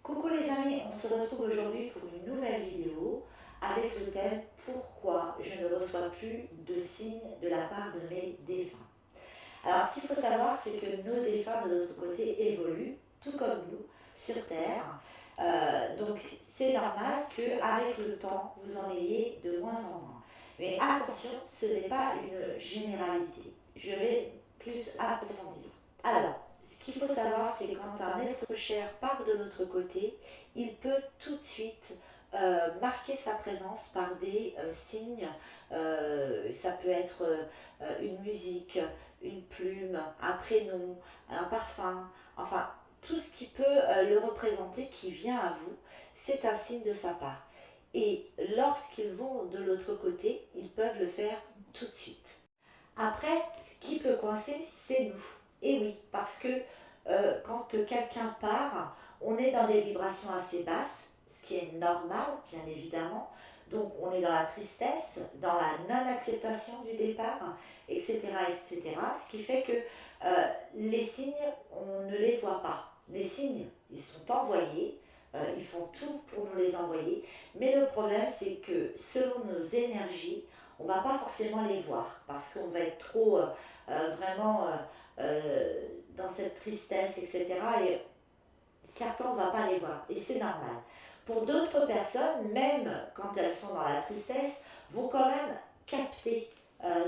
Coucou les amis, on se retrouve aujourd'hui pour une nouvelle vidéo avec le thème pourquoi je ne reçois plus de signes de la part de mes défunts. Alors ce qu'il faut savoir, c'est que nos défunts de l'autre côté évoluent, tout comme nous, sur Terre. Donc c'est normal qu'avec le temps, vous en ayez de moins en moins. Mais attention, ce n'est pas une généralité. Je vais plus approfondir. Alors, ce qu'il faut savoir, c'est que quand un être cher part de l'autre côté, il peut tout de suite marquer sa présence par des signes. Ça peut être une musique, une plume, un prénom, un parfum, enfin tout ce qui peut le représenter qui vient à vous, c'est un signe de sa part. Et lorsqu'ils vont de l'autre côté, ils peuvent le faire tout de suite. Après, ce qui peut coincer, c'est nous. Et oui, parce que quand quelqu'un part, on est dans des vibrations assez basses, ce qui est normal, bien évidemment. Donc on est dans la tristesse, dans la non-acceptation du départ, etc., etc. Ce qui fait que les signes, on ne les voit pas. Les signes, ils sont envoyés, ils font tout pour nous les envoyer. Mais le problème, c'est que selon nos énergies, on ne va pas forcément les voir parce qu'on va être trop vraiment dans cette tristesse, etc. Et certains, on ne va pas les voir et c'est normal. Pour d'autres personnes, même quand elles sont dans la tristesse, vont quand même capter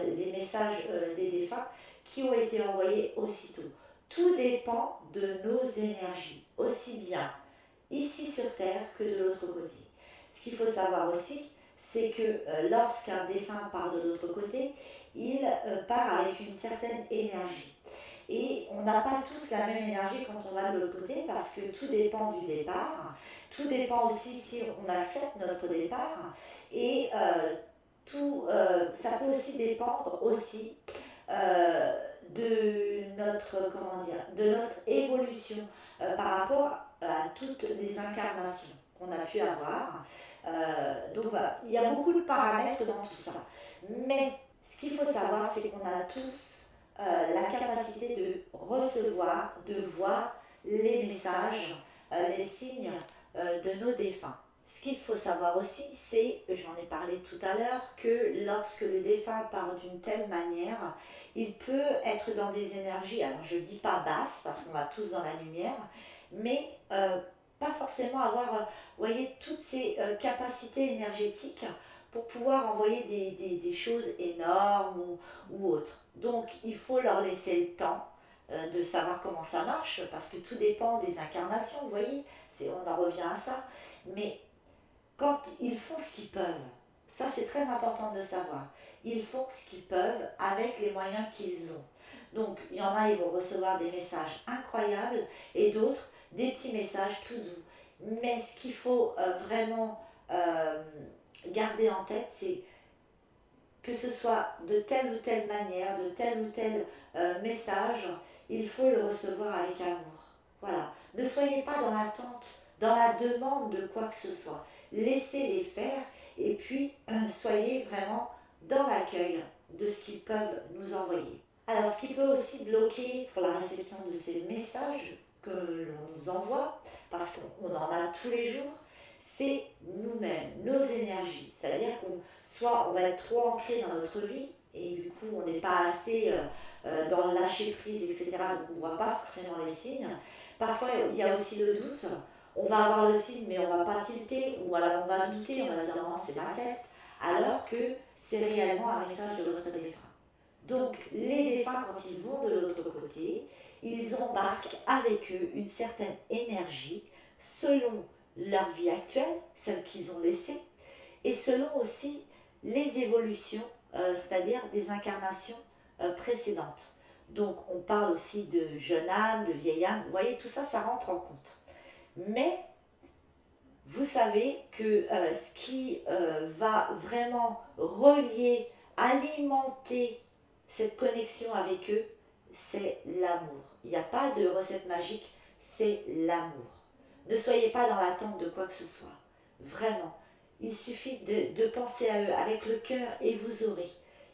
les messages des défunts qui ont été envoyés aussitôt. Tout dépend de nos énergies, aussi bien ici sur Terre que de l'autre côté. Ce qu'il faut savoir aussi, c'est que lorsqu'un défunt part de l'autre côté, il part avec une certaine énergie. Et on n'a pas tous la même énergie quand on va de l'autre côté parce que tout dépend du départ, tout dépend aussi si on accepte notre départ et ça peut aussi dépendre aussi de notre, comment dire, de notre évolution par rapport à toutes les incarnations qu'on a pu avoir. Donc voilà, il y a beaucoup de paramètres dans tout ça. Mais ce qu'il faut savoir, c'est qu'on a tous la capacité de recevoir, de voir les messages, les signes de nos défunts. Ce qu'il faut savoir aussi, c'est, j'en ai parlé tout à l'heure, que lorsque le défunt part d'une telle manière, il peut être dans des énergies, alors je ne dis pas basses, parce qu'on va tous dans la lumière, mais pas forcément avoir, voyez, toutes ces capacités énergétiques pour pouvoir envoyer des choses énormes ou autres. Donc il faut leur laisser le temps de savoir comment ça marche, parce que tout dépend des incarnations, vous voyez, on en revient à ça. Mais quand ils font ce qu'ils peuvent, ça c'est très important de le savoir, ils font ce qu'ils peuvent avec les moyens qu'ils ont. Donc il y en a, ils vont recevoir des messages incroyables et d'autres des petits messages tout doux. Mais ce qu'il faut vraiment garder en tête, c'est que ce soit de telle ou telle manière, de tel ou tel message, il faut le recevoir avec amour. Voilà. Ne soyez pas dans l'attente, dans la demande de quoi que ce soit. Laissez-les faire et puis soyez vraiment dans l'accueil de ce qu'ils peuvent nous envoyer. Alors, ce qui peut aussi bloquer pour la réception de ces messages que l'on nous envoie, parce qu'on en a tous les jours, c'est nous-mêmes, nos énergies. C'est-à-dire qu'on soit on va être trop ancré dans notre vie et du coup on n'est pas assez dans le lâcher prise, etc. Donc on ne voit pas forcément les signes. Parfois il y a aussi le doute. On va avoir le signe mais on ne va pas tilter ou alors on va douter, on va se dire non c'est ma tête, alors que c'est réellement un message de votre défunt. Donc les défunts quand ils vont de l'autre côté, ils embarquent avec eux une certaine énergie selon leur vie actuelle, celle qu'ils ont laissée, et selon aussi les évolutions, c'est-à-dire des incarnations précédentes. Donc on parle aussi de jeune âme, de vieille âme, vous voyez, tout ça, ça rentre en compte. Mais vous savez que ce qui va vraiment relier, alimenter cette connexion avec eux, c'est l'amour. Il n'y a pas de recette magique, c'est l'amour. Ne soyez pas dans l'attente de quoi que ce soit. Vraiment. Il suffit de penser à eux avec le cœur et vous aurez.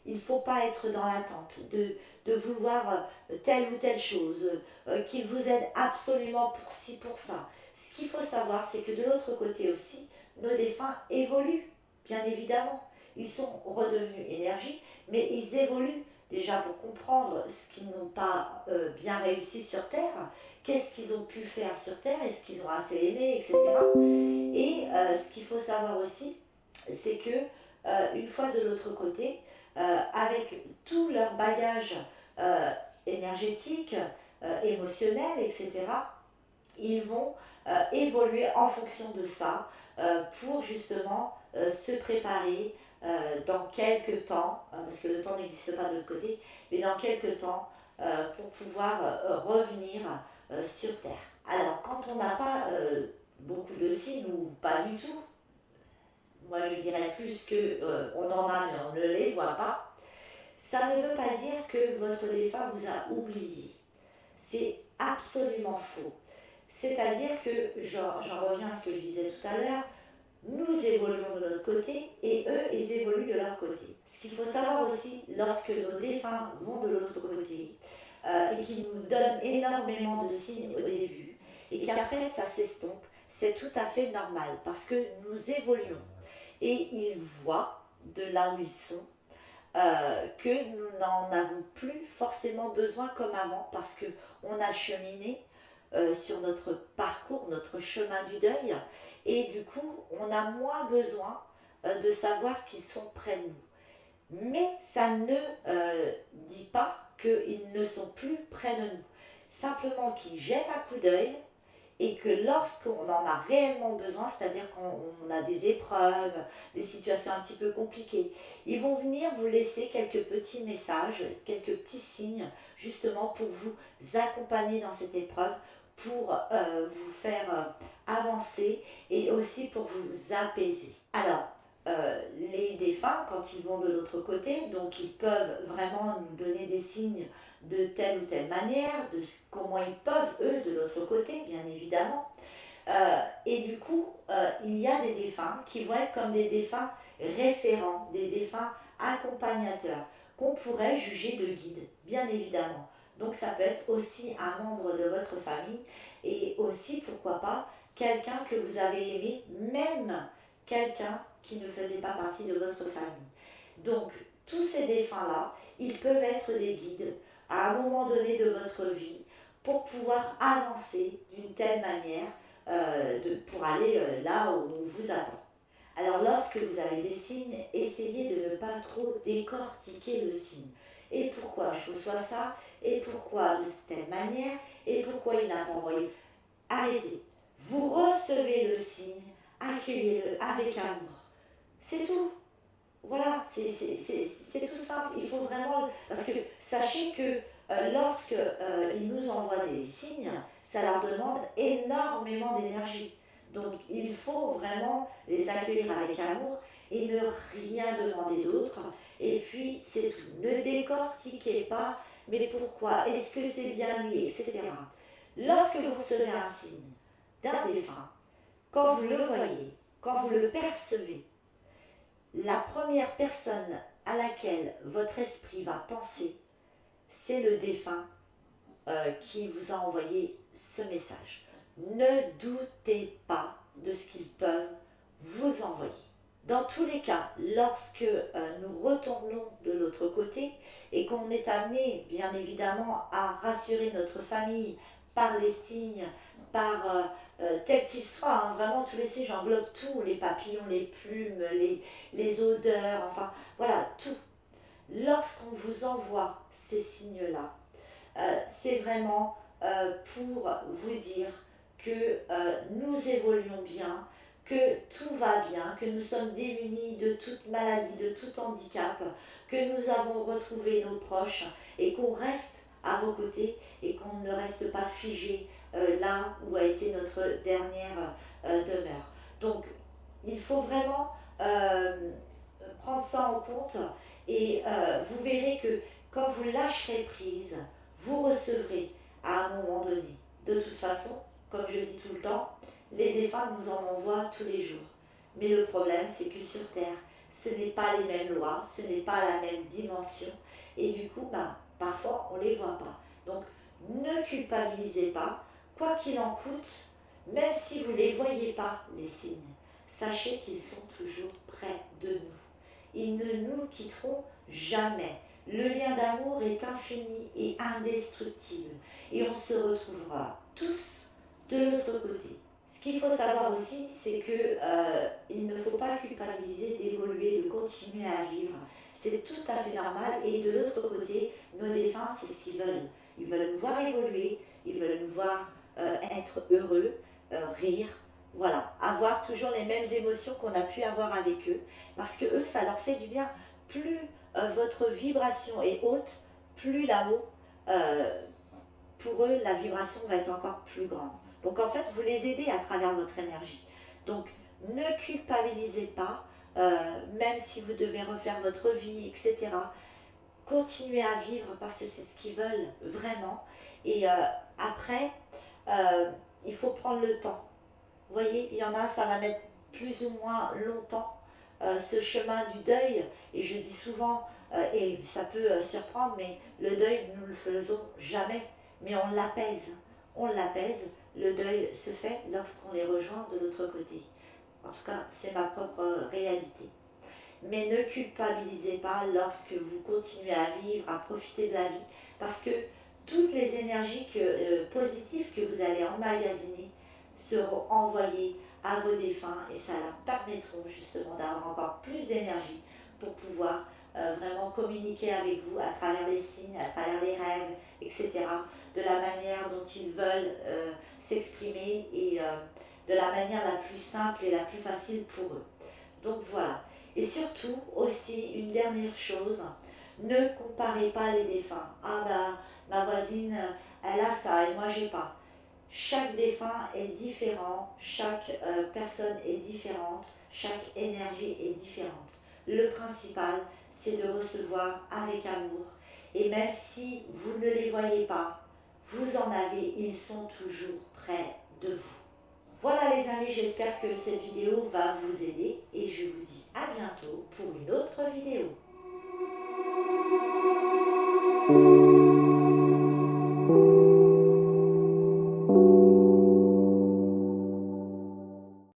Il ne faut pas être dans l'attente de vouloir telle ou telle chose, qu'ils vous aident absolument pour ci, pour ça. Ce qu'il faut savoir, c'est que de l'autre côté aussi, nos défunts évoluent, bien évidemment. Ils sont redevenus énergie, mais ils évoluent déjà pour comprendre ce qu'ils n'ont pas bien réussi sur Terre, qu'est-ce qu'ils ont pu faire sur Terre, est-ce qu'ils ont assez aimé, etc. Et ce qu'il faut savoir aussi, c'est que une fois de l'autre côté, avec tout leur bagage euh, énergétique, émotionnel, etc., ils vont évoluer en fonction de ça pour justement se préparer dans quelques temps, parce que le temps n'existe pas de l'autre côté, mais dans quelques temps pour pouvoir revenir sur Terre. Alors, quand on n'a pas beaucoup de signes ou pas du tout, moi je dirais plus que on en a mais on ne les voit pas, ça ne veut pas dire que votre défunt vous a oublié. C'est absolument faux. C'est-à-dire que, j'en reviens à ce que je disais tout à l'heure, nous évoluons de notre côté et eux, ils évoluent de leur côté. Ce qu'il faut savoir aussi, lorsque nos défunts vont de l'autre côté et qu'ils nous donnent énormément de signes au début et qu'après ça s'estompe, c'est tout à fait normal parce que nous évoluons et ils voient de là où ils sont que nous n'en avons plus forcément besoin comme avant parce qu'on a cheminé sur notre parcours, notre chemin du deuil, et du coup, on a moins besoin de savoir qu'ils sont près de nous. Mais ça ne dit pas qu'ils ne sont plus près de nous. Simplement qu'ils jettent un coup d'œil et que lorsqu'on en a réellement besoin, c'est-à-dire qu'on a des épreuves, des situations un petit peu compliquées, ils vont venir vous laisser quelques petits messages, quelques petits signes, justement pour vous accompagner dans cette épreuve, pour vous faire avancer et aussi pour vous apaiser. Alors, les défunts, quand ils vont de l'autre côté, donc ils peuvent vraiment nous donner des signes de telle ou telle manière, de comment ils peuvent, eux, de l'autre côté, bien évidemment. Et du coup, il y a des défunts qui vont être comme des défunts référents, des défunts accompagnateurs, qu'on pourrait juger de guides, bien évidemment. Donc ça peut être aussi un membre de votre famille et aussi, pourquoi pas, quelqu'un que vous avez aimé, même quelqu'un qui ne faisait pas partie de votre famille. Donc, tous ces défunts-là, ils peuvent être des guides à un moment donné de votre vie pour pouvoir avancer d'une telle manière pour aller là où on vous attend. Alors lorsque vous avez des signes, essayez de ne pas trop décortiquer le signe. Et pourquoi je reçois ça? Et pourquoi de cette manière? Et pourquoi il n'a pas envoyé? Arrêtez. Vous recevez le signe, accueillez-le avec amour. C'est tout. Voilà, c'est tout simple. Il faut vraiment. Parce que sachez que lorsque ils nous envoient des signes, ça leur demande énormément d'énergie. Donc il faut vraiment les accueillir avec amour et ne rien demander d'autre. Et puis c'est tout. Ne décortiquez pas, mais pourquoi? Est-ce que c'est bien lui? Etc. Lorsque vous recevez un signe d'un défunt, quand vous le voyez, quand vous le percevez, la première personne à laquelle votre esprit va penser, c'est le défunt qui vous a envoyé ce message. Ne doutez pas de ce qu'ils peuvent vous envoyer. Dans tous les cas, lorsque nous retournons de l'autre côté et qu'on est amené, bien évidemment, à rassurer notre famille par les signes, par tels qu'ils soient, hein, vraiment tous les signes, j'englobe tout, les papillons, les plumes, les odeurs, enfin voilà, tout. Lorsqu'on vous envoie ces signes-là, c'est vraiment pour vous dire que nous évoluons bien, que tout va bien, que nous sommes démunis de toute maladie, de tout handicap, que nous avons retrouvé nos proches et qu'on reste à vos côtés et qu'on ne reste pas figé là où a été notre dernière demeure. Donc, il faut vraiment prendre ça en compte et vous verrez que quand vous lâcherez prise, vous recevrez à un moment donné. De toute façon, comme je dis tout le temps, les défunts nous en envoient tous les jours. Mais le problème, c'est que sur Terre, ce n'est pas les mêmes lois, ce n'est pas la même dimension. Et du coup, ben, parfois, on ne les voit pas. Donc, ne culpabilisez pas, quoi qu'il en coûte, même si vous ne les voyez pas, les signes. Sachez qu'ils sont toujours près de nous. Ils ne nous quitteront jamais. Le lien d'amour est infini et indestructible. Et on se retrouvera tous de l'autre côté. Ce qu'il faut savoir aussi, c'est qu'il ne faut pas culpabiliser d'évoluer, de continuer à vivre. C'est tout à fait normal. Et de l'autre côté, nos défunts, c'est ce qu'ils veulent. Ils veulent nous voir évoluer, ils veulent nous voir être heureux, rire, voilà, avoir toujours les mêmes émotions qu'on a pu avoir avec eux, parce que eux, ça leur fait du bien. Plus votre vibration est haute, plus là-haut, euh, pour eux, la vibration va être encore plus grande. Donc en fait, vous les aidez à travers votre énergie. Donc ne culpabilisez pas, même si vous devez refaire votre vie, etc. Continuez à vivre parce que c'est ce qu'ils veulent vraiment. Et après, euh, il faut prendre le temps. Vous voyez, il y en a, ça va mettre plus ou moins longtemps ce chemin du deuil. Et je dis souvent, et ça peut surprendre, mais le deuil, nous ne le faisons jamais, mais on l'apaise. On l'apaise. Le deuil se fait lorsqu'on les rejoint de l'autre côté. En tout cas, c'est ma propre réalité. Mais ne culpabilisez pas lorsque vous continuez à vivre, à profiter de la vie, parce que toutes les énergies positives que vous allez emmagasiner seront envoyées à vos défunts et ça leur permettra justement d'avoir encore plus d'énergie pour pouvoir vraiment communiquer avec vous à travers les signes, à travers les rêves, etc., de la manière dont ils veulent s'exprimer et de la manière la plus simple et la plus facile pour eux. Donc voilà. Et surtout, aussi, une dernière chose, ne comparez pas les défunts. Ah bah, ma voisine, elle a ça et moi j'ai pas. Chaque défunt est différent, chaque personne est différente, chaque énergie est différente. Le principal, c'est de recevoir avec amour. Et même si vous ne les voyez pas, vous en avez, ils sont toujours près de vous. Voilà les amis, j'espère que cette vidéo va vous aider et je vous dis à bientôt pour une autre vidéo.